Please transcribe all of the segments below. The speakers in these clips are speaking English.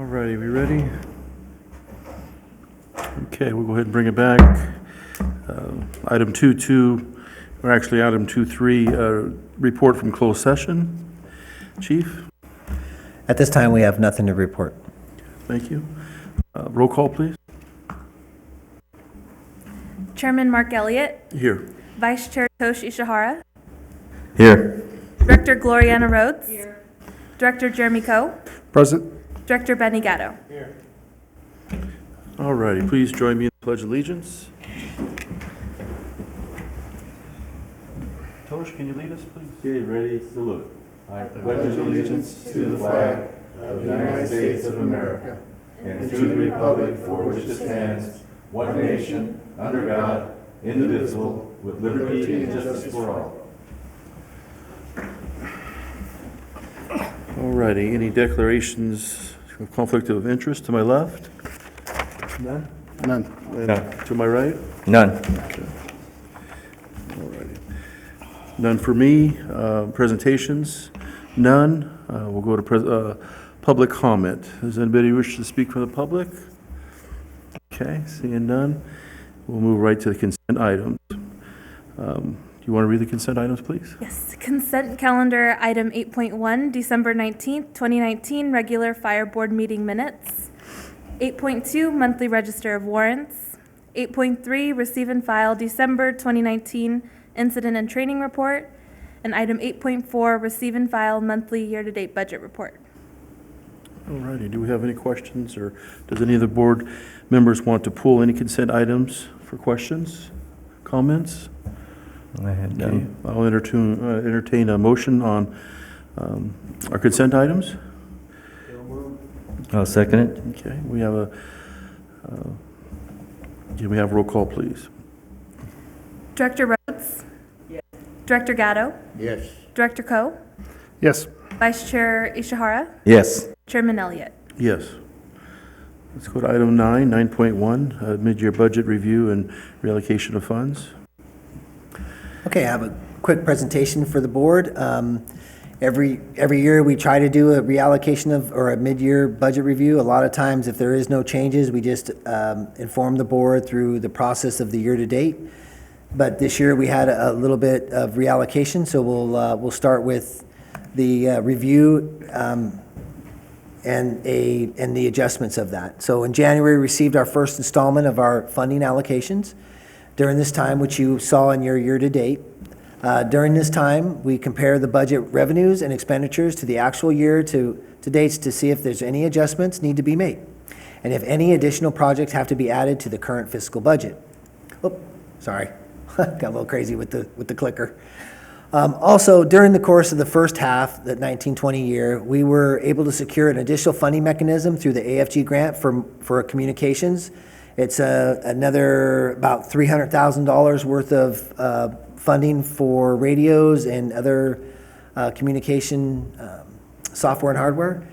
All righty, we ready? Okay, we'll go ahead and bring it back. Item 2.2, or actually item 2.3, report from closed session. Chief, At this time, we have nothing to report. thank you. Roll call, please. Chairman Mark Elliott, Here. Vice Chair Tosh Ishihara, Here. Director Gloriana Rhodes, Director Jeremy Coe, Present. Director Benny Gatto. All righty, please join me in the Pledge of Allegiance. Tosh, can you lead us, please? Okay, ready, salute. I pledge allegiance to the flag of the United States of America and to the republic for which it stands, one nation, under God, indivisible, with liberty and justice for all. All righty, any declarations of conflict of interest to my left? None? None. None. To my right? None. All righty. None for me. Presentations? None. We'll go to public comment. Does anybody wish to speak from the public? Okay, seeing none. We'll move right to the consent items. Do you want to read the consent items, please? Yes, consent calendar item 8.1, December 19th, 2019, regular fire board meeting minutes. 8.2, monthly register of warrants. 8.3, receive and file December 2019 incident and training report. And item 8.4, receive and file monthly year-to-date budget report. All righty, do we have any questions, or does any of the board members want to pull any consent items for questions, comments? I had Okay, none. I'll entertain a motion on our consent items. I'll second it. Okay, we have can we have roll call, please? Director Rhodes? Yes. Director Gatto? Yes. Director Coe? Yes. Vice Chair Ishihara? Yes. Chairman Elliott? Yes. Let's go to item 9.1, mid-year budget review and reallocation of funds. Okay, I have a quick presentation for the board. Every year, we try to do a reallocation of, or a mid-year budget review. A lot of times, if there is no changes, we just inform the board through the process of the year-to-date. But this year, we had a little bit of reallocation, so we'll start with the review and the adjustments of that. So in January, we received our first installment of our funding allocations. During this time, which you saw in your year-to-date, during this time, we compare the budget revenues and expenditures to the actual year to dates to see if there's any adjustments need to be made, and if any additional projects have to be added to the current fiscal budget. Oh, sorry, got a little crazy with the clicker. Also, during the course of the first half, the 1920 year, we were able to secure an additional funding mechanism through the AFG grant for communications. It's another about $300,000 worth of funding for radios and other communication software and hardware.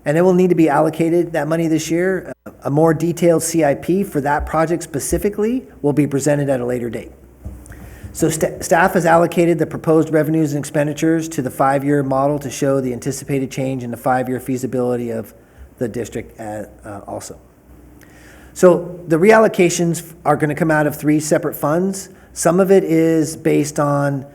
And it will need to be allocated, that money this year. A more detailed CIP for that project specifically will be presented at a later date. So staff has allocated the proposed revenues and expenditures to the 5-year model to show the anticipated change in the 5-year feasibility of the district also. So the reallocations are going to come out of 3 separate funds. Some of it is based on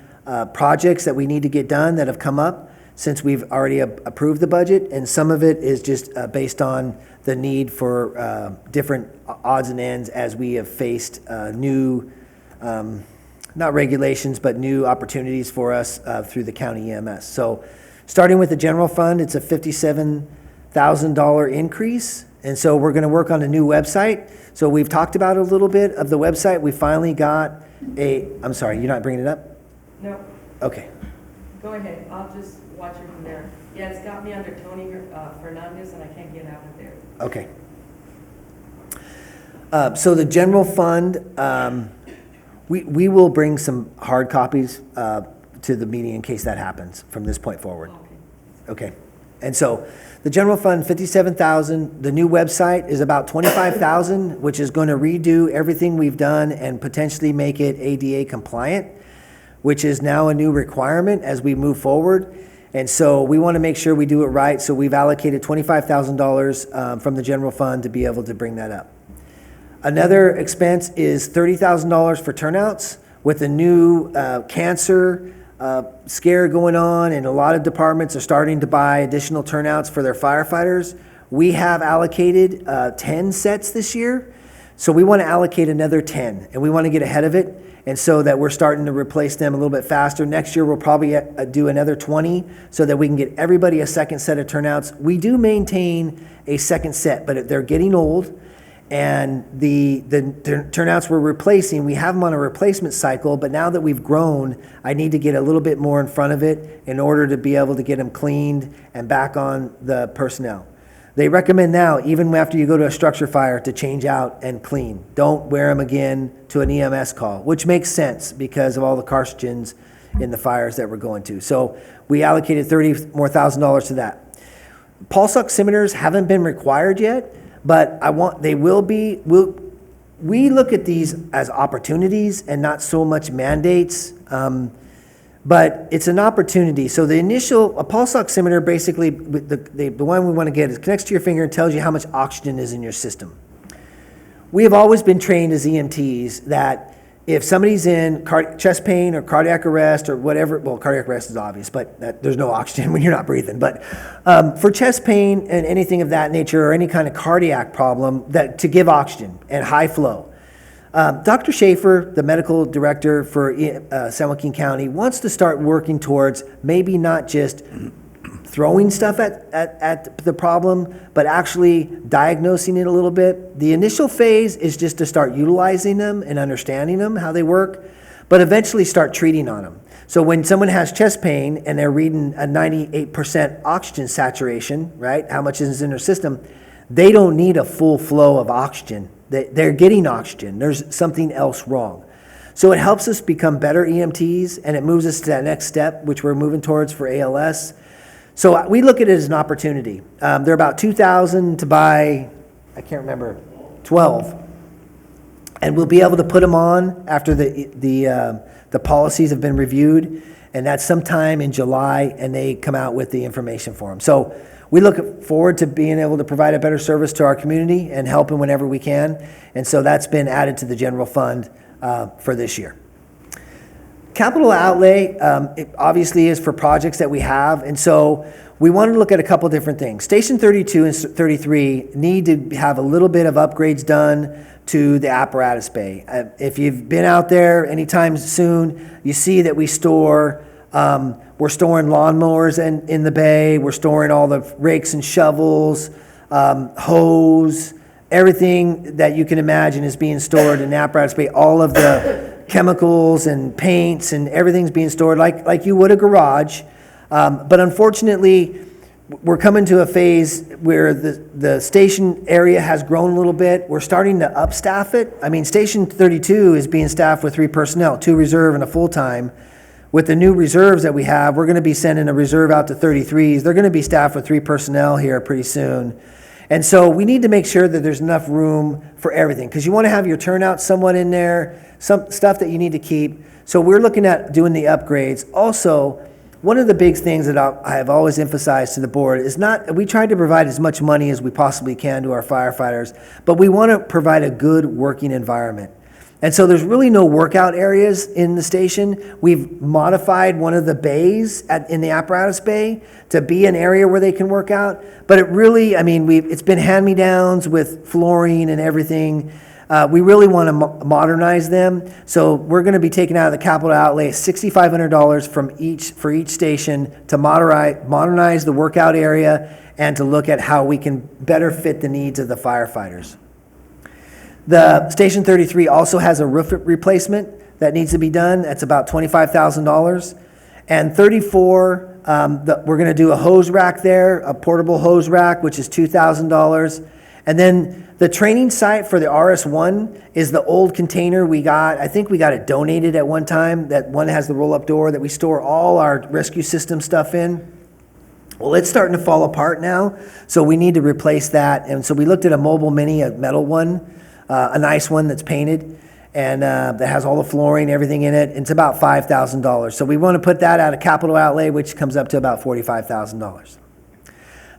projects that we need to get done that have come up since we've already approved the budget, and some of it is just based on the need for different odds and ends as we have faced new, not regulations, but new opportunities for us through the county EMS. So starting with the general fund, it's a $57,000 increase. And so we're going to work on a new website. So we've talked about a little bit of the website. We finally got I'm sorry, you're not bringing it up? No. Okay. Go ahead, I'll just watch it from there. Yeah, it's got me under Tony Fernandez, and I can't get out of there. Okay. So the general fund, we will bring some hard copies to the meeting in case that happens from this point forward. Okay. Okay. And so the general fund, $57,000. The new website is about $25,000, which is going to redo everything we've done and potentially make it ADA compliant, which is now a new requirement as we move forward. And so we want to make sure we do it right, so we've allocated $25,000 from the general fund to be able to bring that up. Another expense is $30,000 for turnouts. With the new cancer scare going on, and a lot of departments are starting to buy additional turnouts for their firefighters, we have allocated 10 sets this year. So we want to allocate another 10, and we want to get ahead of it, and so that we're starting to replace them a little bit faster. Next year, we'll probably do another 20 so that we can get everybody a second set of turnouts. We do maintain a second set, but they're getting old, and the turnouts we're replacing, we have them on a replacement cycle, but now that we've grown, I need to get a little bit more in front of it in order to be able to get them cleaned and back on the personnel. They recommend now, even after you go to a structure fire, to change out and clean. Don't wear them again to an EMS call, which makes sense because of all the carcinogens in the fires that we're going to. So we allocated $30,000 more to that. Pulse oximeters haven't been required yet, but they will be. We look at these as opportunities and not so much mandates. But it's an opportunity. So a pulse oximeter, basically, the one we want to get is connects to your finger and tells you how much oxygen is in your system. We have always been trained as EMTs that if somebody's in chest pain or cardiac arrest or whatever, well, cardiac arrest is obvious, but there's no oxygen when you're not breathing. But for chest pain and anything of that nature or any kind of cardiac problem, to give oxygen and high flow. Dr. Schaefer, the medical director for San Joaquin County, wants to start working towards maybe not just throwing stuff at the problem, but actually diagnosing it a little bit. The initial phase is just to start utilizing them and understanding them, how they work, but eventually start treating on them. So when someone has chest pain and they're reading a 98% oxygen saturation, right, how much is in their system, they don't need a full flow of oxygen. They're getting oxygen. There's something else wrong. So it helps us become better EMTs, and it moves us to that next step, which we're moving towards for ALS. So we look at it as an opportunity. They're about $2,000 to buy, I can't remember, 12. And we'll be able to put them on after the policies have been reviewed, and that's sometime in July, and they come out with the information for them. So we look forward to being able to provide a better service to our community and helping whenever we can. And so that's been added to the general fund for this year. Capital outlay, it obviously is for projects that we have. And so we wanted to look at a couple different things. Station 32 and 33 need to have a little bit of upgrades done to the apparatus bay. If you've been out there anytime soon, you see that we're storing lawnmowers in the bay. We're storing all the rakes and shovels, hose, everything that you can imagine is being stored in the apparatus bay. All of the chemicals and paints and everything's being stored like you would a garage. But unfortunately, we're coming to a phase where the station area has grown a little bit. We're starting to upstaff it. I mean, Station 32 is being staffed with 3 personnel, 2 reserve and a full-time. With the new reserves that we have, we're going to be sending a reserve out to 33s. They're going to be staffed with 3 personnel here pretty soon. And so we need to make sure that there's enough room for everything, because you want to have your turnout somewhat in there, some stuff that you need to keep. So we're looking at doing the upgrades. Also, one of the big things that I have always emphasized to the board is we try to provide as much money as we possibly can to our firefighters, but we want to provide a good working environment. And so there's really no workout areas in the station. We've modified one of the bays in the apparatus bay to be an area where they can work out. But it really, it's been hand-me-downs with flooring and everything. We really want to modernize them. So we're going to be taking out of the capital outlay $6,500 for each station to modernize the workout area and to look at how we can better fit the needs of the firefighters. The Station 33 also has a roof replacement that needs to be done. That's about $25,000. And 34, we're going to do a hose rack there, a portable hose rack, which is $2,000. And then the training site for the RS1 is the old container we got. I think we got it donated at one time. That one has the roll-up door that we store all our rescue system stuff in. Well, it's starting to fall apart now, so we need to replace that. And so we looked at a mobile mini, a metal one, a nice one that's painted. and that has all the flooring, everything in it. It's about $5,000. So we want to put that out of capital outlay, which comes up to about $45,000.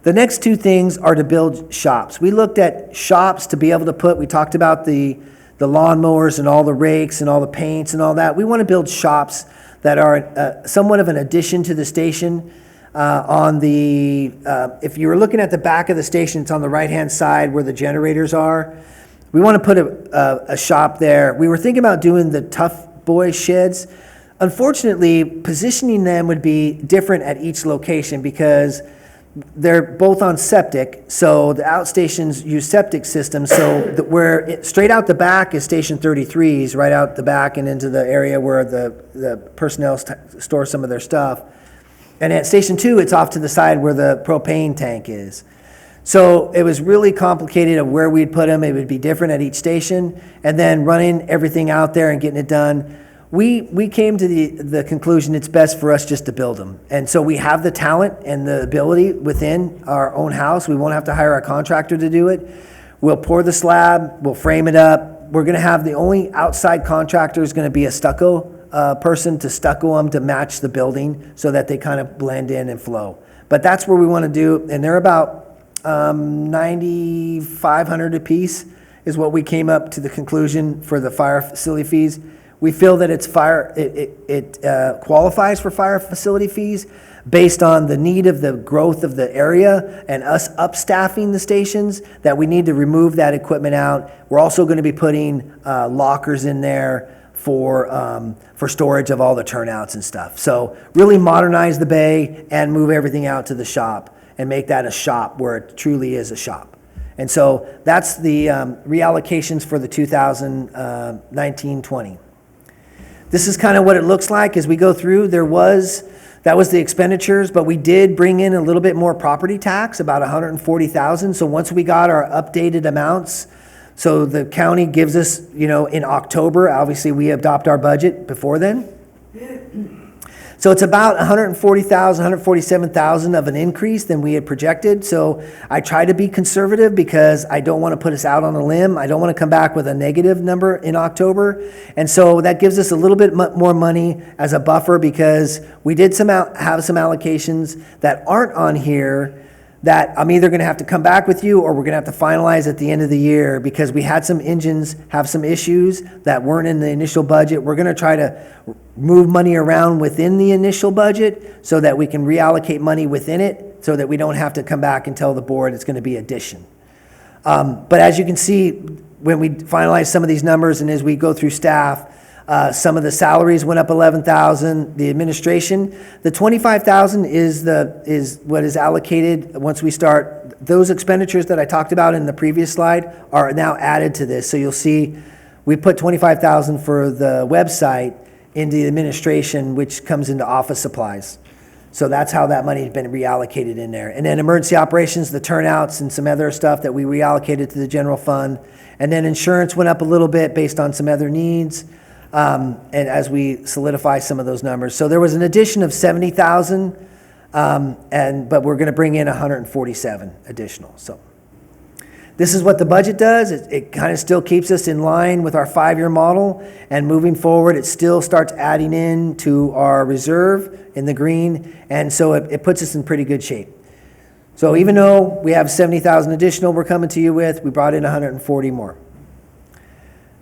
The next two things are to build shops. We looked at shops to be able to put, we talked about the lawnmowers and all the rakes and all the paints and all that. We want to build shops that are somewhat of an addition to the station. If you were looking at the back of the station, it's on the right-hand side where the generators are. We want to put a shop there. We were thinking about doing the Tough Boy sheds. Unfortunately, positioning them would be different at each location because they're both on septic, so the outstations use septic systems. So straight out the back is Station 33s, right out the back and into the area where the personnel store some of their stuff. And at Station 2, it's off to the side where the propane tank is. So it was really complicated of where we'd put them. It would be different at each station. And then running everything out there and getting it done. We came to the conclusion it's best for us just to build them. And so we have the talent and the ability within our own house. We won't have to hire a contractor to do it. We'll pour the slab, we'll frame it up. We're gonna have the only outside contractor is gonna be a stucco person to stucco them to match the building so that they kind of blend in and flow. But that's where we wanna do, and they're about $9,500 a piece is what we came up to the conclusion for the fire facility fees. We feel that it qualifies for fire facility fees based on the need of the growth of the area and us upstaffing the stations, that we need to remove that equipment out. We're also going to be putting lockers in there for storage of all the turnouts and stuff. So really modernize the bay and move everything out to the shop and make that a shop where it truly is a shop. And so that's the reallocations for the 2019-20. This is kind of what it looks like as we go through. That was the expenditures, but we did bring in a little bit more property tax, about $140,000. So once we got our updated amounts, so the county gives us, in October, obviously we adopt our budget before then. So it's about $140,000, $147,000 of an increase than we had projected. So I try to be conservative because I don't want to put us out on a limb. I don't want to come back with a negative number in October. And so that gives us a little bit more money as a buffer because we did have some allocations that aren't on here that I'm either going to have to come back with you or we're going to have to finalize at the end of the year because we had some engines have some issues that weren't in the initial budget. We're going to try to move money around within the initial budget so that we can reallocate money within it so that we don't have to come back and tell the board it's going to be addition. But as you can see, when we finalize some of these numbers and as we go through staff, some of the salaries went up $11,000. The administration, the $25,000 is what is allocated once we start. Those expenditures that I talked about in the previous slide are now added to this. So you'll see we put $25,000 for the website into the administration, which comes into office supplies. So that's how that money has been reallocated in there. And then emergency operations, the turnouts and some other stuff that we reallocated to the general fund. And then insurance went up a little bit based on some other needs. And as we solidify some of those numbers. So there was an addition of 70,000, but we're going to bring in 147 additional. So this is what the budget does. It kind of still keeps us in line with our 5-year model, and moving forward, it still starts adding in to our reserve in the green, and so it puts us in pretty good shape. So even though we have 70,000 additional we're coming to you with, we brought in 140 more.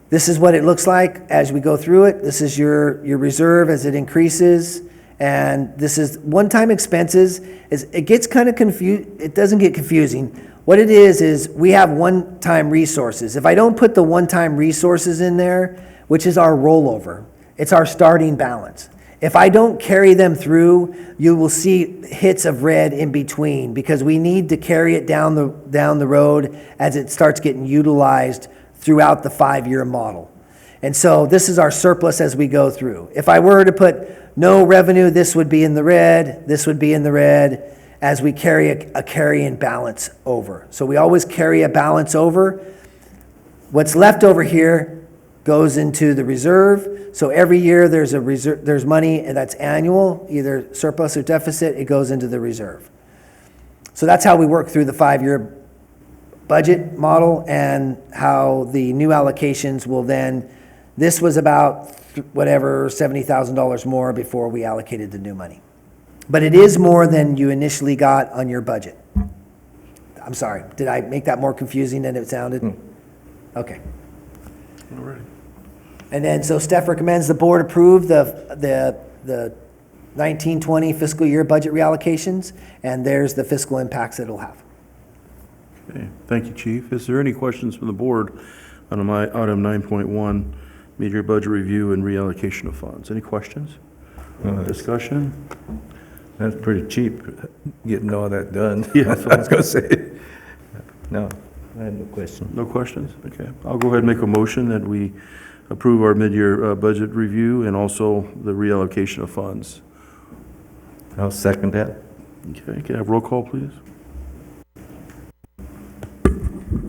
This is what it looks like as we go through it. This is your reserve as it increases. And this is one-time expenses. It gets kind of confused. It doesn't get confusing. What it is we have one-time resources. If I don't put the one-time resources in there, which is our rollover, it's our starting balance. If I don't carry them through, you will see hits of red in between because we need to carry it down the road as it starts getting utilized throughout the 5-year model. And so this is our surplus as we go through. If I were to put no revenue, this would be in the red, this would be in the red as we carry a carry-in balance over. So we always carry a balance over. What's left over here goes into the reserve. So every year there's money that's annual, either surplus or deficit, it goes into the reserve. So that's how we work through the 5-year budget model and how the new allocations will then This was about whatever, $70,000 more before we allocated the new money. But it is more than you initially got on your budget. I'm sorry, did I make that more confusing than it sounded? Okay. All right. And then, so Steph recommends the board approve the 1920 fiscal year budget reallocations, and there's the fiscal impacts that it'll have. Okay, thank you, Chief. Is there any questions from the board on my item 9.1, mid-year budget review and reallocation of funds? Any questions? Discussion? That's pretty cheap, getting all that done. Yeah. That's what I was gonna say. No, I had no question. No questions? Okay. I'll go ahead and make a motion that we approve our mid-year budget review and also the reallocation of funds. I'll second that. Okay, can I have roll call, please?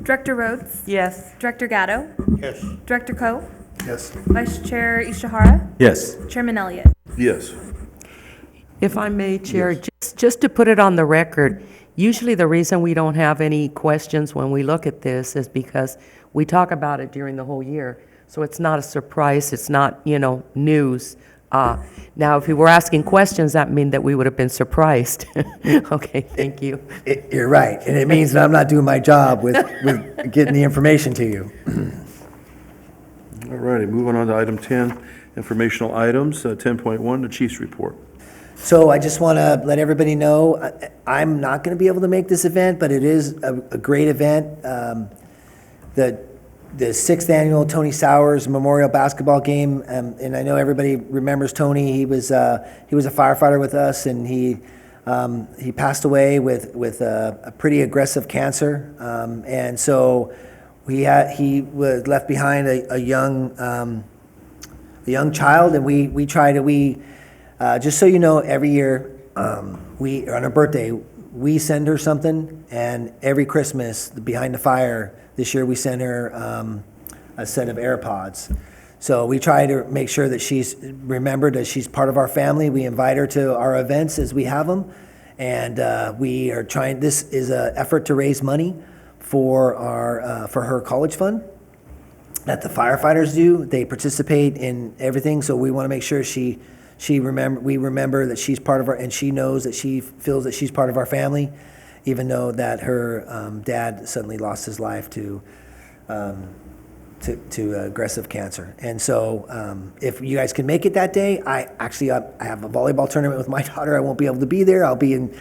Director Rhodes? Yes. Director Gatto? Yes. Director Coe? Yes. Vice Chair Ishihara? Yes. Chairman Elliott? Yes. If I may, Chair, just to put it on the record, usually the reason we don't have any questions when we look at this is because we talk about it during the whole year. So it's not a surprise, it's not, news. Now, if we were asking questions, that means that we would have been surprised. Okay, thank you. You're right, and it means that I'm not doing my job with getting the information to you. All righty, moving on to item 10, informational items. 10.1, the Chief's report. So I just want to let everybody know, I'm not going to be able to make this event, but it is a great event. The 6th annual Tony Sowers Memorial Basketball Game, and I know everybody remembers Tony. He was a firefighter with us, and he passed away with a pretty aggressive cancer, and so he was left behind a young child, and we try to just so you know, every year we on her birthday we send her something, and every Christmas behind the fire. This year we sent her a set of AirPods. So we try to make sure that she's remembered that she's part of our family. We invite her to our events as we have them. And we are trying, this is an effort to raise money for her college fund that the firefighters do. They participate in everything, so we want to make sure we remember that she's part of our, and she knows that she feels that she's part of our family, even though that her dad suddenly lost his life to aggressive cancer. And so if you guys can make it that day, I have a volleyball tournament with my daughter. I won't be able to be there. I'll be in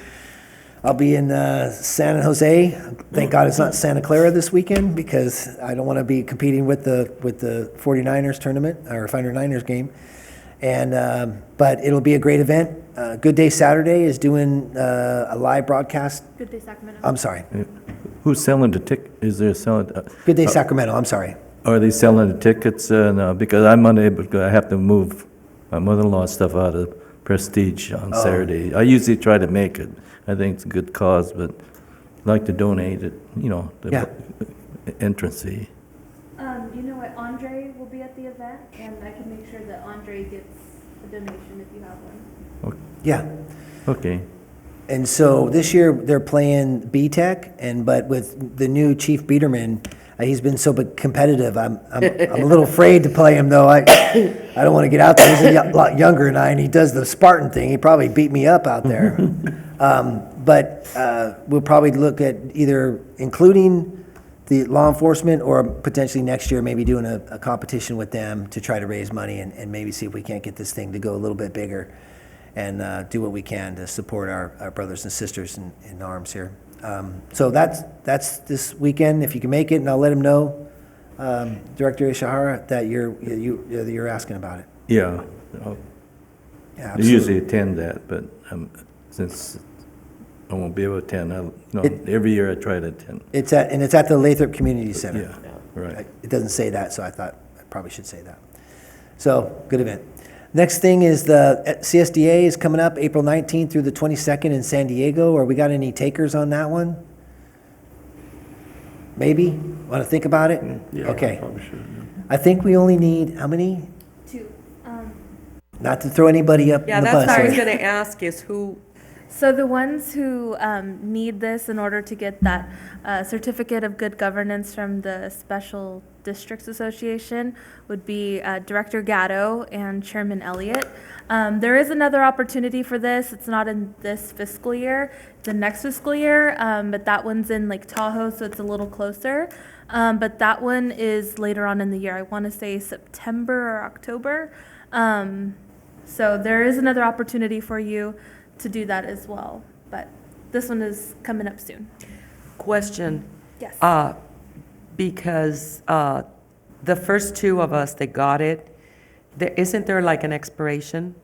San Jose. Thank God it's not Santa Clara this weekend, because I don't want to be competing with the 49ers tournament or 49ers game. And but it'll be a great event. Good Day Saturday is doing a live broadcast. Good Day Sacramento. I'm sorry. Who's selling the ticket? Is there selling? Good Day Sacramento. I'm sorry. Are they selling the tickets? No, because I'm unable, I have to move my mother-in-law's stuff out of Prestige on Saturday. I usually try to make it. I think it's a good cause, but I'd like to donate it, Yeah. entrance fee. You know what, Andre will be at the event, and I can make sure that Andre gets a donation if you have one. Yeah. Okay. And so this year they're playing B-Tech, but with the new Chief Biederman, he's been so competitive. I'm a little afraid to play him, though. I don't want to get out there. He's a lot younger than I, and he does the Spartan thing. He probably beat me up out there. But we'll probably look at either including the law enforcement, or potentially next year maybe doing a competition with them to try to raise money and maybe see if we can't get this thing to go a little bit bigger and do what we can to support our brothers and sisters in arms here. So that's this weekend, if you can make it, and I'll let him know, Director Ishihara, that you're asking about it. Yeah. Yeah, I absolutely. usually attend that, but since I won't be able to attend, every year I try to attend. It's at the Lathrop Community Center. Yeah, right. It doesn't say that, so I thought I probably should say that. So, good event. Next thing is the CSDA is coming up April 19th through the 22nd in San Diego. Are we got any takers on that one? Maybe? Want to think about it? Yeah, Okay. probably should, yeah. I think we only need, how many? 2. Not to throw anybody up Yeah, in the that's bus what I was here. going to ask, is who, So the ones who need this in order to get that certificate of good governance from the special Districts Association would be Director Gatto and Chairman Elliott. There is another opportunity for this. It's not in this fiscal year, it's in next fiscal year, but that one's in Lake Tahoe, so it's a little closer. But that one is later on in the year. I want to say September or October. So there is another opportunity for you to do that as well. But this one is coming up soon. Question, Yes. because the first two of us that got it, isn't there like an expiration?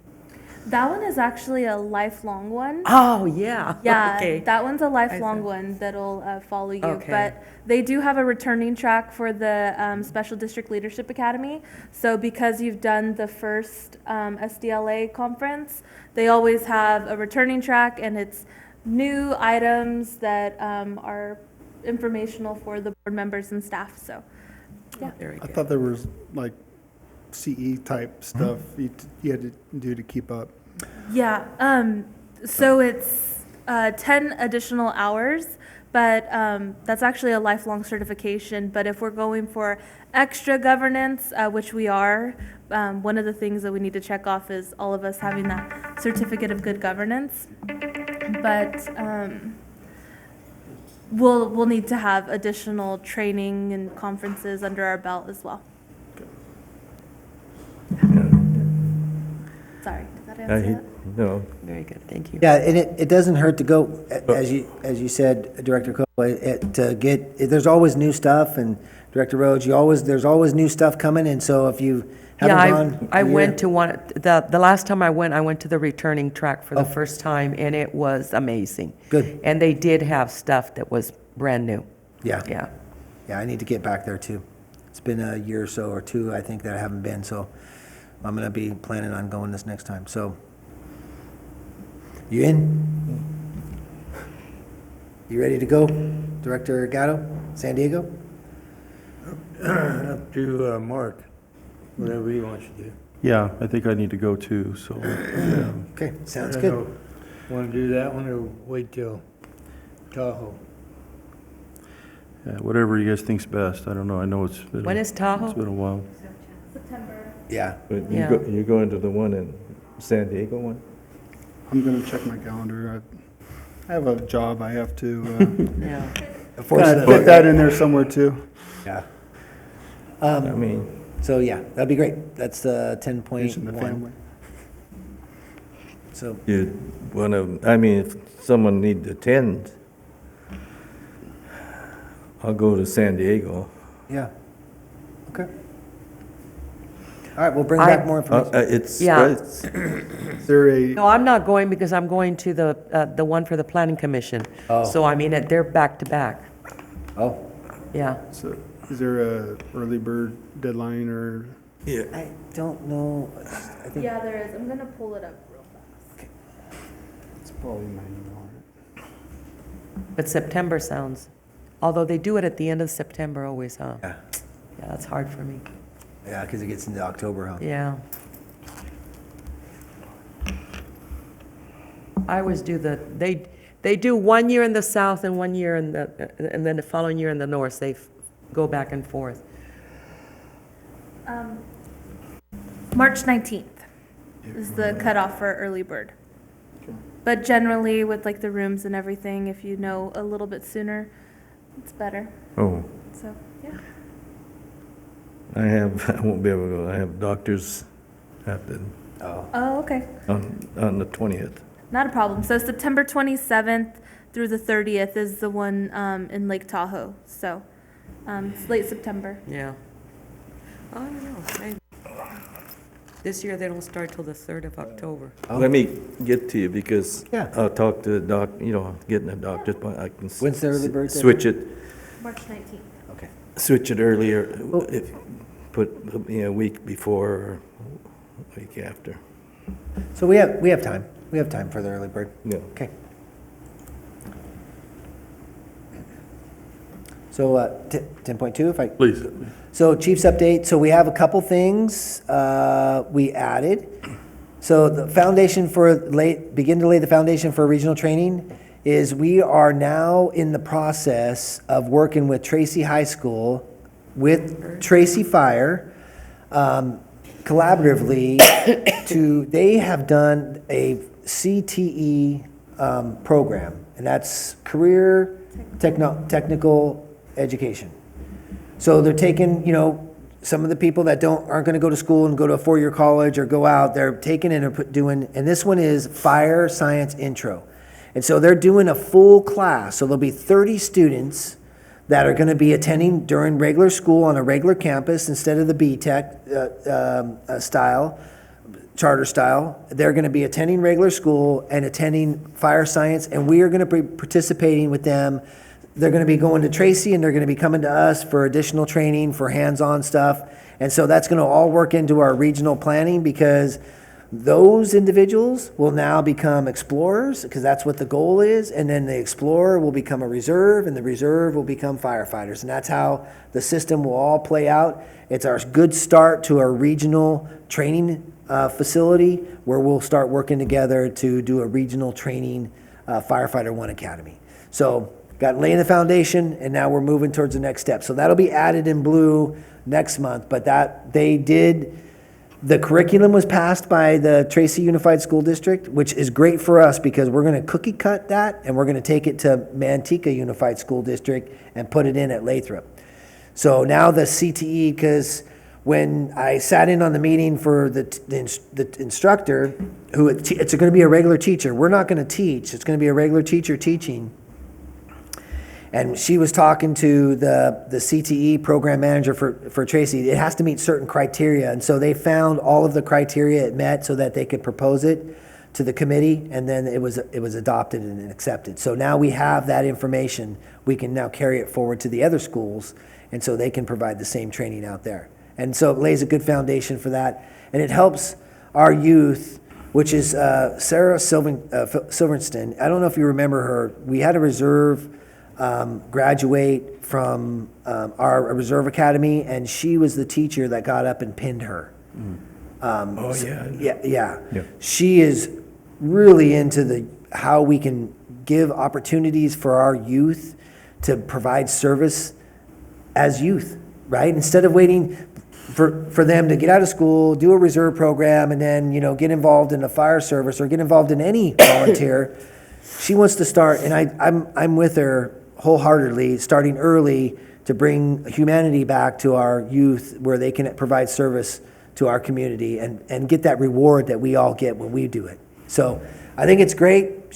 That one is actually a lifelong one. Oh, yeah. Yeah, Okay. that one's a lifelong see. one that'll follow you. Okay. But they do have a returning track for the Special District Leadership Academy. So because you've done the first SDLA conference, they always have a returning track, and it's new items that are informational for the board members and staff. So, yeah. Very I good. thought there was like CE type stuff you had to do to keep up. Yeah, so it's 10 additional hours, but that's actually a lifelong certification. But if we're going for extra governance, which we are, one of the things that we need to check off is all of us having that certificate of good governance. But we'll need to have additional training and conferences under our belt as well. Sorry, did that answer that? No, Very good, thank you. Yeah, and it doesn't hurt to go, as you said, Director Coe, to get, there's always new stuff, and Director Rhodes, there's always new stuff coming, and so if you haven't Yeah, gone. I went to one, the last time I went to the returning track for the Oh. first time, and it was amazing. Good. And they did have stuff that was brand new. Yeah, Yeah. yeah, I need to get back there too. It's been a year or so, or two, I think, that I haven't been, so I'm gonna be planning on going this next time, so. You in? You ready to go? Director Gatto, San Diego? Up to Mark, whatever he wants to do. Yeah, I think I need to go too, so, yeah. Okay, sounds I good. don't know, want to do that one or wait till Tahoe? Yeah, whatever you guys think's best. I don't know. I know it's been. When is Tahoe? It's been a while. September. Yeah, but Yeah. you're going to the one in San Diego one? I'm gonna check my calendar. I have a job I have to, Yeah. gotta fit that in there somewhere too. yeah. I mean, So, yeah, that'd be great. That's the Mention the 10.1. family. So, you want to, I mean, if someone need to attend, I'll go to San Diego. yeah. Okay. All right, we'll bring back more information. It's, Yeah. it's, Is there a, No, I'm not going because I'm going to the one for the planning commission. Oh. So I mean, they're back to back. Oh, Yeah. so is there a early bird deadline or? yeah. I don't know. I think, Yeah, there is. I'm gonna pull it up real fast. It's probably my email. But September sounds, although they do it at the end of September always, huh? yeah, Yeah, that's hard for me. yeah, because it gets into October, huh? Yeah. I always do they do 1 year in the south and 1 year in and then the following year in the north. They go back and forth. March 19th is the cutoff for early bird. But generally, with like the rooms and everything, if you know a little bit sooner, it's better. Oh, So, yeah. I won't be able to go. I have doctors Oh, Oh, okay. on the 20th. Not a problem. So September 27th through the 30th is the one in Lake Tahoe. So it's late September. Yeah. I don't know. Maybe. This year they don't start till the 3rd of October. Let me get to you because Yeah. I'll talk to the doc, getting a doctor's, but I can. When's the early bird Switch it, March 19th. okay. switch it earlier, if, put, a week before or a week after. So we have time. We have time for the early bird. Yeah. Okay. So 10.2, if I. Please. So Chief's update, so we have a couple things we added. So the foundation begin to lay the foundation for regional training is we are now in the process of working with Tracy High School, with Tracy Fire, collaboratively they have done a CTE program, and that's Career Technical Education. So they're taking, some of the people that aren't going to go to school and go to a 4-year college or go out, they're taking and are doing, and this one is Fire Science Intro. And so they're doing a full class. So there'll be 30 students that are going to be attending during regular school on a regular campus instead of the B-Tech style, charter style. They're going to be attending regular school and attending Fire Science, and we are going to be participating with them. They're going to be going to Tracy, and they're going to be coming to us for additional training, for hands-on stuff. And so that's going to all work into our regional planning, because those individuals will now become explorers, because that's what the goal is. And then the explorer will become a reserve, and the reserve will become firefighters. And that's how the system will all play out. It's our good start to our regional training facility, where we'll start working together to do a regional training Firefighter 1 Academy. So got laying the foundation, and now we're moving towards the next step. So that'll be added in blue next month, but the curriculum was passed by the Tracy Unified School District, which is great for us because we're gonna cookie cut that, and we're gonna take it to Manteca Unified School District and put it in at Lathrop. So now the CTE, because when I sat in on the meeting for the instructor, it's gonna be a regular teacher. We're not gonna teach, it's gonna be a regular teacher teaching. And she was talking to the CTE program manager for Tracy. It has to meet certain criteria. And so they found all of the criteria it met so that they could propose it to the committee, and then it was adopted and accepted. So now we have that information. We can now carry it forward to the other schools, and so they can provide the same training out there. And so it lays a good foundation for that. And it helps our youth, which is Sarah Silverstein. I don't know if you remember her. We had a reserve graduate from our reserve academy, and she was the teacher that got up and pinned her. Yeah. She is really into how we can give opportunities for our youth to provide service as youth, right? Instead of waiting for them to get out of school, do a reserve program, and then get involved in the fire service or get involved in any volunteer. She wants to start, and I'm with her wholeheartedly, starting early to bring humanity back to our youth, where they can provide service to our community and get that reward that we all get when we do it. So I think it's great.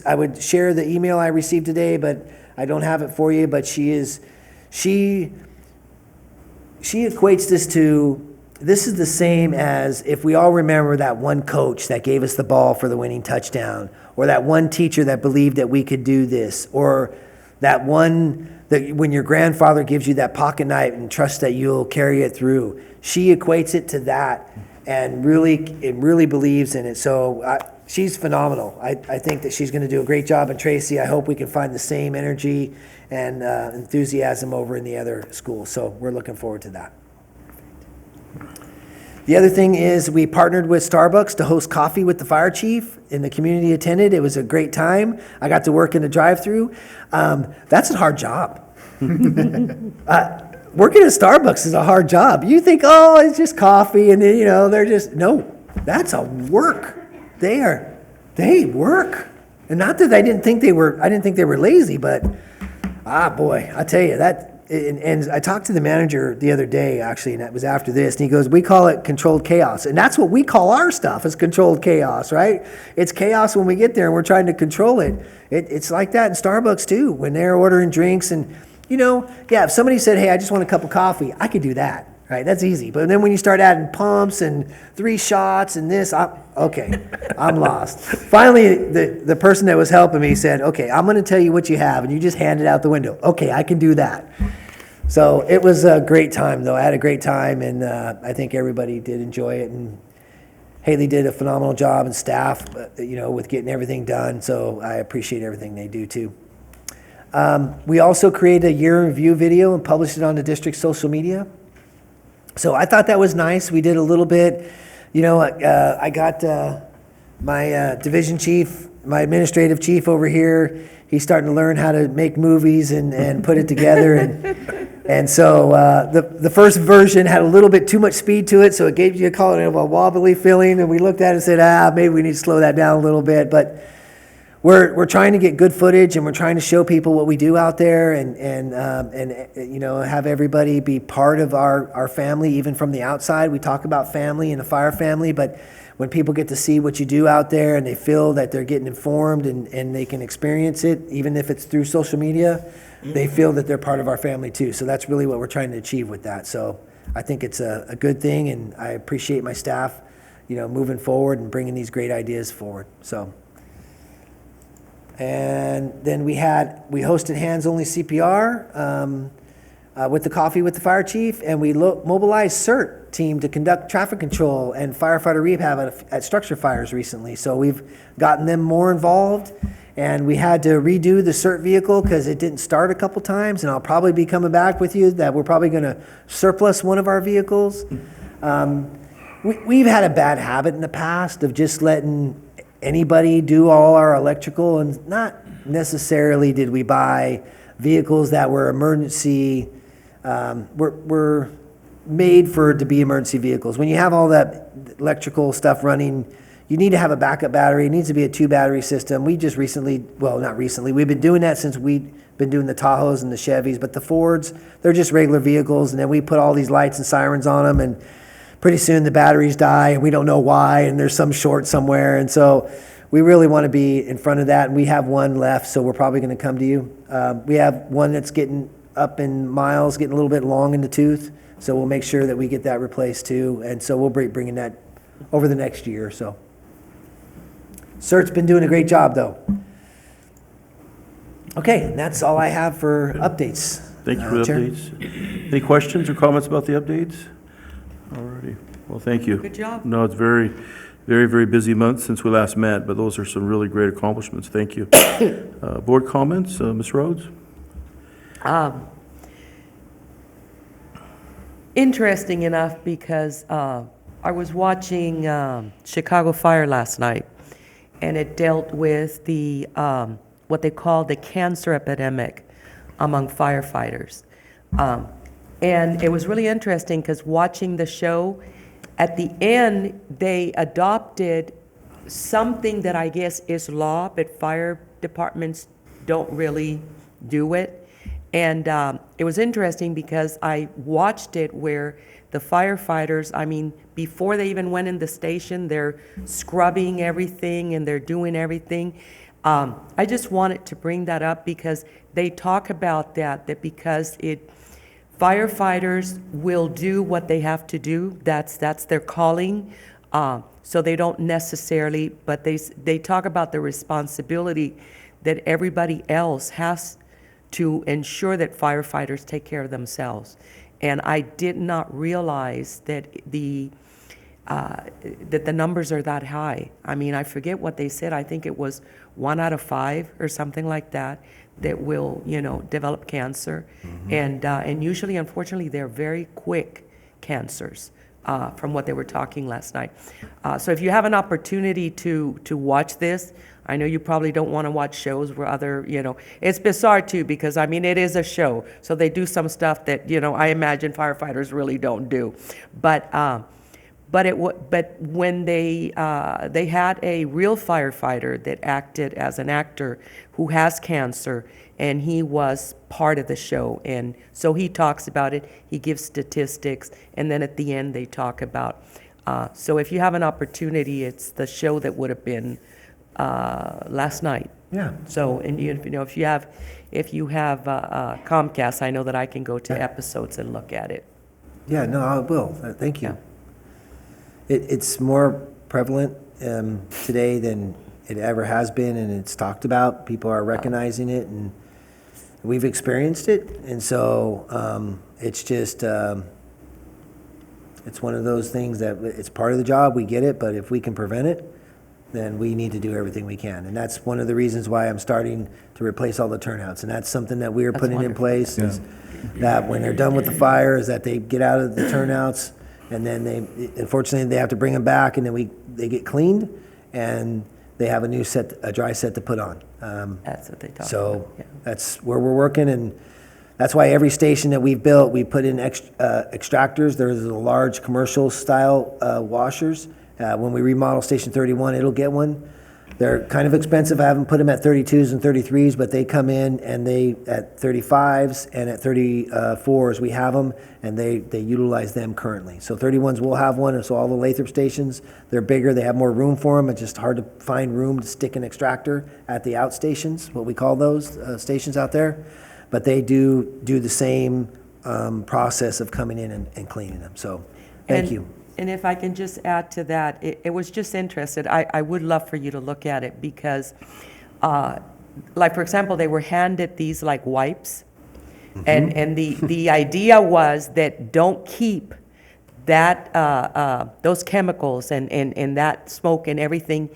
I would share the email I received today, but I don't have it for you. But she equates this is the same as if we all remember that one coach that gave us the ball for the winning touchdown, or that one teacher that believed that we could do this, or that when your grandfather gives you that pocket knife and trusts that you'll carry it through. She equates it to that, and really believes in it. So she's phenomenal. I think that she's going to do a great job in Tracy. I hope we can find the same energy and enthusiasm over in the other schools. So we're looking forward to that. The other thing is we partnered with Starbucks to host coffee with the fire chief, and the community attended. It was a great time. I got to work in the drive-through. That's a hard job. Working at Starbucks is a hard job. You think, oh, it's just coffee, and then, no, that's a work. They work. And not that I didn't think they were lazy, but boy, I tell you that. And I talked to the manager the other day, actually, and it was after this, and he goes, we call it controlled chaos. And that's what we call our stuff, is controlled chaos, right? It's chaos when we get there and we're trying to control it. It's like that in Starbucks too, when they're ordering drinks and, if somebody said, hey, I just want a cup of coffee, I could do that, right? That's easy. But then when you start adding pumps and 3 shots and this, I'm lost. Finally, the person that was helping me said, okay, I'm going to tell you what you have, and you just hand it out the window. Okay, I can do that. So it was a great time, though. I had a great time, and I think everybody did enjoy it. And Haley did a phenomenal job, and staff, with getting everything done. So I appreciate everything they do, too. We also created a year in review video and published it on the district's social media. So I thought that was nice. We did a little bit. I got my division chief, my administrative chief over here. He's starting to learn how to make movies and put it together. And And so the first version had a little bit too much speed to it, so it gave you a kind of a wobbly feeling, and we looked at it and said, maybe we need to slow that down a little bit. But we're trying to get good footage, and we're trying to show people what we do out there, and have everybody be part of our family, even from the outside. We talk about family and the fire family, but when people get to see what you do out there and they feel that they're getting informed and they can experience it, even if it's through social media, they feel that they're part of our family too. So that's really what we're trying to achieve with that. So I think it's a good thing, and I appreciate my staff, moving forward and bringing these great ideas forward. So. And then we hosted hands-only CPR with the coffee with the fire chief, and we mobilized CERT team to conduct traffic control and firefighter rehab at structure fires recently. So we've gotten them more involved, and we had to redo the CERT vehicle because it didn't start a couple times, and I'll probably be coming back with you that we're probably going to surplus one of our vehicles. We've had a bad habit in the past of just letting anybody do all our electrical, and not necessarily did we buy vehicles that were emergency, were made to be emergency vehicles. When you have all that electrical stuff running, you need to have a backup battery. It needs to be a 2-battery system. We just recently, well, not recently, we've been doing that since we've been doing the Tahoes and the Chevys, but the Fords, they're just regular vehicles, and then we put all these lights and sirens on them, and pretty soon the batteries die, and we don't know why, and there's some short somewhere. And so we really want to be in front of that, and we have one left, so we're probably going to come to you. We have one that's getting up in miles, getting a little bit long in the tooth, so we'll make sure that we get that replaced too. And so we'll be bringing that over the next year or so. CERT's been doing a great job, though. Okay, and that's all I have for updates. Thank you for the Chair. updates. Any questions or comments about the updates? Alrighty, well, thank you. Good job. No, it's very, very busy month since we last met, but those are some really great accomplishments. Thank you. Board comments, Ms. Rhodes? Interesting enough, because I was watching Chicago Fire last night, and it dealt with the what they call the cancer epidemic among firefighters. And it was really interesting because watching the show, at the end, they adopted something that I guess is law, but fire departments don't really do it. And it was interesting because I watched it where the firefighters, I mean, before they even went in the station, they're scrubbing everything and they're doing everything. I just wanted to bring that up because they talk about that because firefighters will do what they have to do. That's their calling. So they don't necessarily, but they talk about the responsibility that everybody else has to ensure that firefighters take care of themselves. And I did not realize that the numbers are that high. I mean, I forget what they said. I think it was 1 out of 5 or something like that will, develop cancer. And usually, unfortunately, they're very quick cancers, from what they were talking last night. So if you have an opportunity to watch this, I know you probably don't want to watch shows where it's bizarre too, because I mean, it is a show. So they do some stuff that, I imagine firefighters really don't do. But when they had a real firefighter that acted as an actor who has cancer, and he was part of the show, and so he talks about it, he gives statistics, and then at the end they talk about, so if you have an opportunity, it's the show that would have been last night. Yeah. So, and if you have Comcast, I know that I can go to episodes and look at it. Yeah, no, I will. Thank you. It's more prevalent today than it ever has been, and it's talked about. People are recognizing it, and we've experienced it. And so it's just, it's one of those things that it's part of the job. We get it, but if we can prevent it, then we need to do everything we can. And that's one of the reasons why I'm starting to replace all the turnouts. And that's something that we are putting in place, is that when they're done with the fire, is that they get out of the turnouts, and then unfortunately, they have to bring them back, and then they get cleaned, and they have a dry set to put on. That's what they talk about. So Yeah. that's where we're working, and That's why every station that we've built, we put in extractors. There's the large commercial style washers. When we remodel Station 31, it'll get one. They're kind of expensive. I haven't put them at 32s and 33s, but they come in and they, at 35s and at 34s, we have them, and they utilize them currently. So 31s will have one, and so all the Lathrop stations, they're bigger, they have more room for them. It's just hard to find room to stick an extractor at the outstations, what we call those stations out there. But they do the same process of coming in and cleaning them. So, thank you. And if I can just add to that, it was just interested. I would love for you to look at it because, like, for example, they were handed these like wipes. And the idea was that don't keep that, those chemicals and that smoke and everything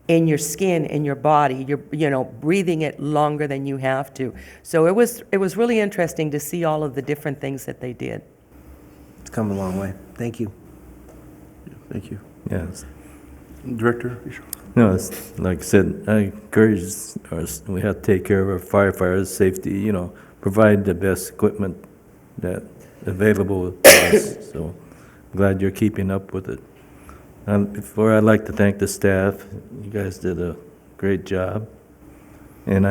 in your skin, in your body. You're, breathing it longer than you have to. So it was really interesting to see all of the different things that they did. It's come a long way. Thank you. Thank you. Yes. Director? No, it's like I said, I encourage us, we have to take care of our firefighters' safety, provide the best equipment that available to us. So glad you're keeping up with it. Before, I'd like to thank the staff. You guys did a great job. And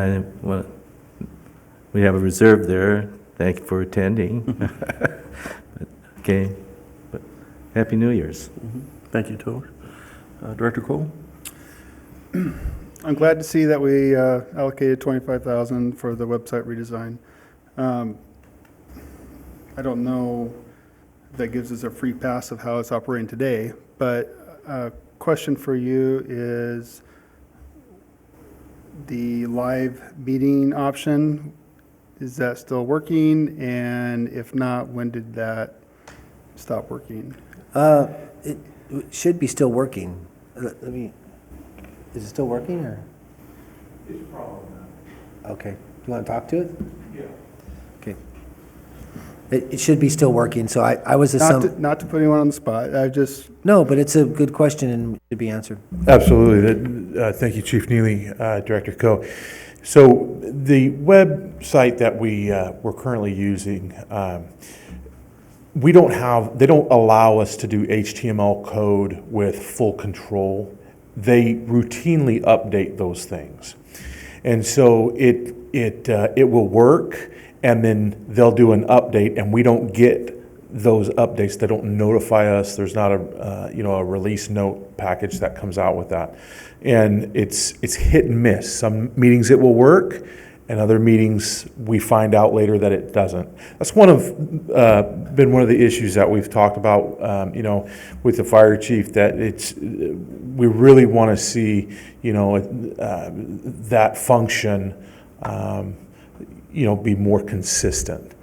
we have a reserve there. Thank you for attending. Okay. But Happy New Year's. Thank you, Toad. Director Cole? I'm glad to see that we allocated $25,000 for the website redesign. I don't know if that gives us a free pass of how it's operating today, but a question for you is the live meeting option, is that still working? And if not, when did that stop working? It should be still working. Let me, is it still working, or? It's a problem now. Okay. Do you want to talk to it? Yeah. Okay. It should be still working, so I was assuming. Not to put anyone on the spot, I just. No, but it's a good question and should be answered. Absolutely. Thank you, Chief Neely, Director Coe. So the website that we're currently using, they don't allow us to do HTML code with full control. They routinely update those things. And so it will work, and then they'll do an update, and we don't get those updates. They don't notify us. There's not a release note package that comes out with that. And it's hit and miss. Some meetings it will work, and other meetings we find out later that it doesn't. That's been one of the issues that we've talked about, with the fire chief, that we really want to see, that function, be more consistent.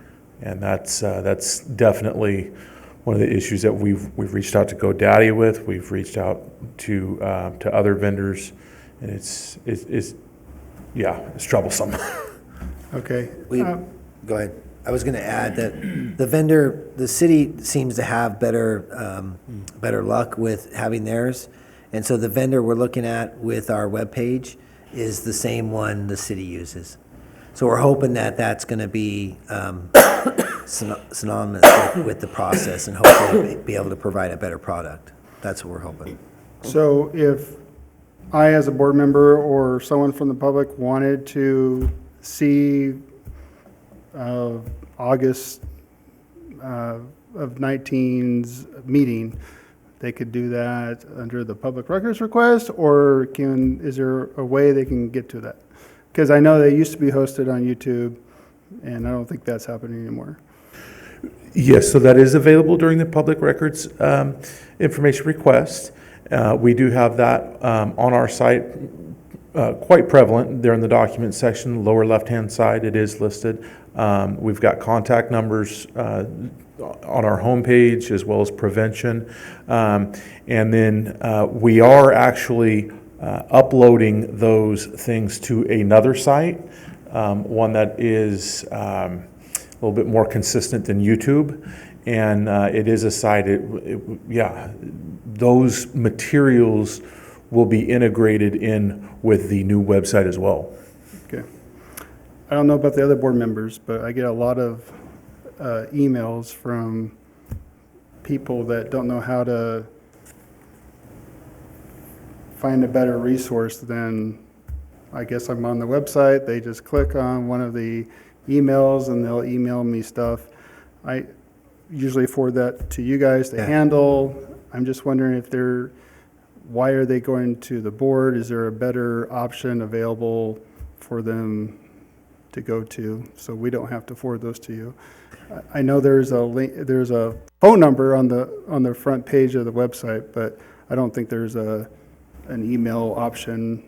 And that's definitely one of the issues that we've reached out to GoDaddy with. We've reached out to other vendors, and it's troublesome. Okay. Go ahead. I was going to add that the city seems to have better luck with having theirs. And so the vendor we're looking at with our webpage is the same one the city uses. So we're hoping that that's going to be synonymous with the process, and hopefully be able to provide a better product. That's what we're hoping. So if I, as a board member or someone from the public, wanted to see August of 19's meeting, they could do that under the public records request, or is there a way they can get to that? Because I know they used to be hosted on YouTube, and I don't think that's happening anymore. Yes, so that is available during the public records information request. We do have that on our site, quite prevalent. There in the document section, lower left-hand side, it is listed. We've got contact numbers on our homepage, as well as prevention. And then we are actually uploading those things to another site, one that is a little bit more consistent than YouTube. And it is a site, those materials will be integrated in with the new website as well. Okay. I don't know about the other board members, but I get a lot of emails from people that don't know how to find a better resource than, I guess I'm on the website, they just click on one of the emails and they'll email me stuff. I usually forward that to you guys to handle. I'm just wondering if why are they going to the board? Is there a better option available for them to go to, so we don't have to forward those to you? I know there's a link, there's a phone number on the front page of the website, but I don't think there's an email option.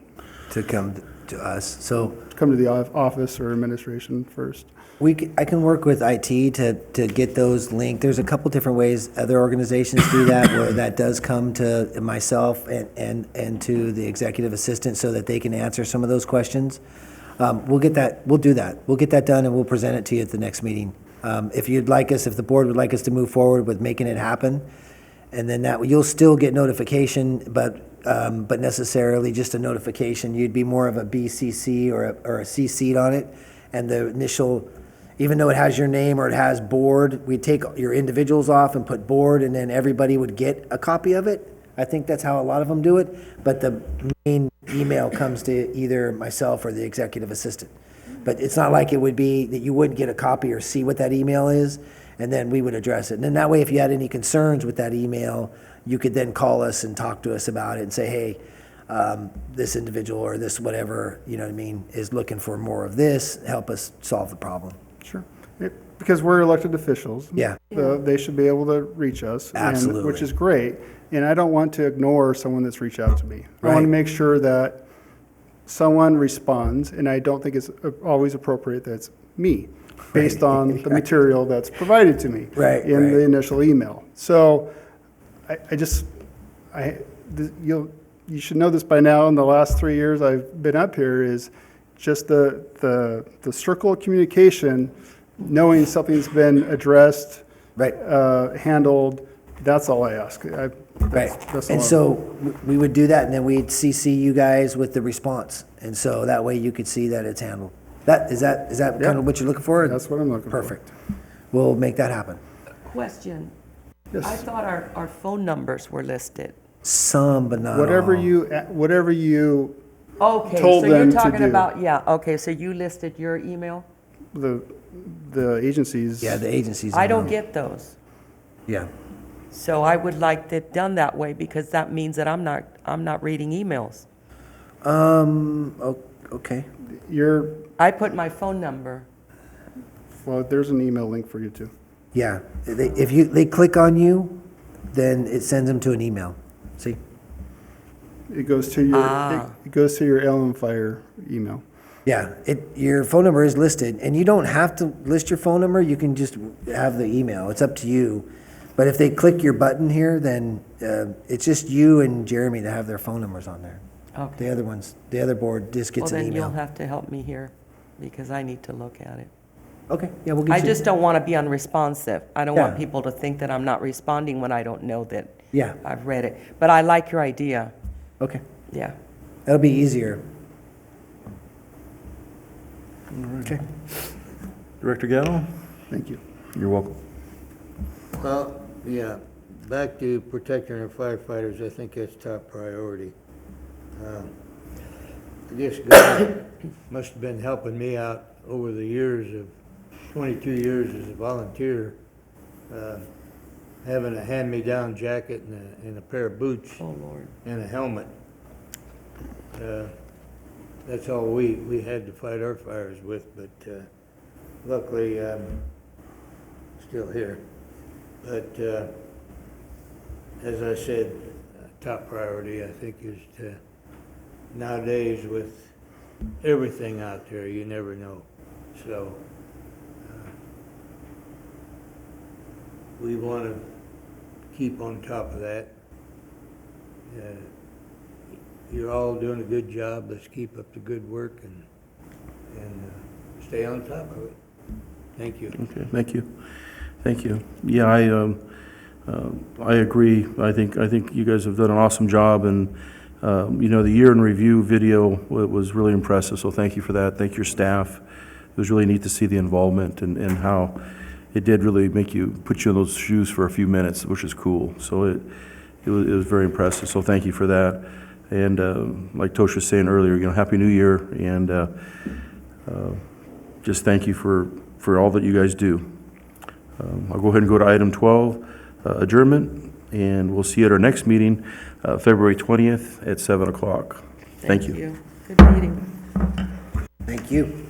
To come to us. So Come to the office or administration first. I can work with IT to get those linked. There's a couple different ways other organizations do that, where that does come to myself and to the executive assistant so that they can answer some of those questions. We'll do that. We'll get that done and we'll present it to you at the next meeting. If the board would like us to move forward with making it happen, and then you'll still get notification, but necessarily just a notification. You'd be more of a BCC or a CC'd on it, and the initial, even though it has your name or it has board, we take your individuals off and put board, and then everybody would get a copy of it. I think that's how a lot of them do it, but the main email comes to either myself or the executive assistant. But it's not like it would be that you wouldn't get a copy or see what that email is, and then we would address it. And then that way, if you had any concerns with that email, you could then call us and talk to us about it and say, hey, this individual or this whatever, you know what I mean, is looking for more of this, help us solve the problem. Sure. Because we're elected officials. Yeah. They should be able to reach us. Absolutely. Which is great. And I don't want to ignore someone that's reached out to me. I want Right. to make sure that someone responds, and I don't think it's always appropriate that it's me, based on the material that's provided to me Right, in the initial email. So you should know this by now. In the last 3 years I've been up here, is just the circle of communication, knowing something's been addressed, Right. handled. That's all I ask. Right. That's all And so we would do that, and then we'd CC you guys with the response. And so that way you could see that it's handled. Is that kind of what you're looking for? That's what I'm looking for. Perfect. We'll make that happen. Question. Yes. I thought our phone numbers were listed. Some, but not Whatever all. you Okay, Told so you're them to talking do. about, okay, so you listed your email? the agencies. Yeah, the agencies. I don't know. get those. Yeah. So I would like it done that way, because that means that I'm not reading emails. Okay. I put my phone number. Well, there's an email link for you too. Yeah. If they click on you, then it sends them to an email. See? It goes to your Ellen Fire email. Yeah, your phone number is listed, and you don't have to list your phone number. You can just have the email. It's up to you. But if they click your button here, then it's just you and Jeremy that have their phone numbers on there. Okay. The other board just gets Well, an then you'll email. have to help me here, because I need to look at it. Okay, yeah, we'll get I you. just don't want to be unresponsive. I don't want Yeah. people to think that I'm not responding when I don't know that Yeah, I've read it. But I like your idea, okay. yeah. That'll be easier. Okay. Director Gallo, Thank you. you're welcome. Well, yeah, back to protecting our firefighters, I think that's top priority. I guess God must have been helping me out over the years of 22 years as a volunteer, having a hand-me-down jacket and a pair of boots Oh, Lord. and a helmet. That's all we had to fight our fires with, but luckily I'm still here. But as I said, top priority I think is to, nowadays with everything out there, you never know. So we want to keep on top of that. You're all doing a good job. Let's keep up the good work and stay on top of it. Thank you. Okay, thank you. Thank you. Yeah, I agree. I think you guys have done an awesome job, and the year in review video was really impressive. So thank you for that. Thank your staff was really neat to see the involvement and how it did really put you in those shoes for a few minutes, which is cool. So it was very impressive. So thank you for that. And like Tosh was saying earlier, Happy New Year, and just thank you for all that you guys do. I'll go ahead and go to item 12, adjournment, and we'll see you at our next meeting, February 20th at 7 o'clock. Thank you. Good meeting. Thank you.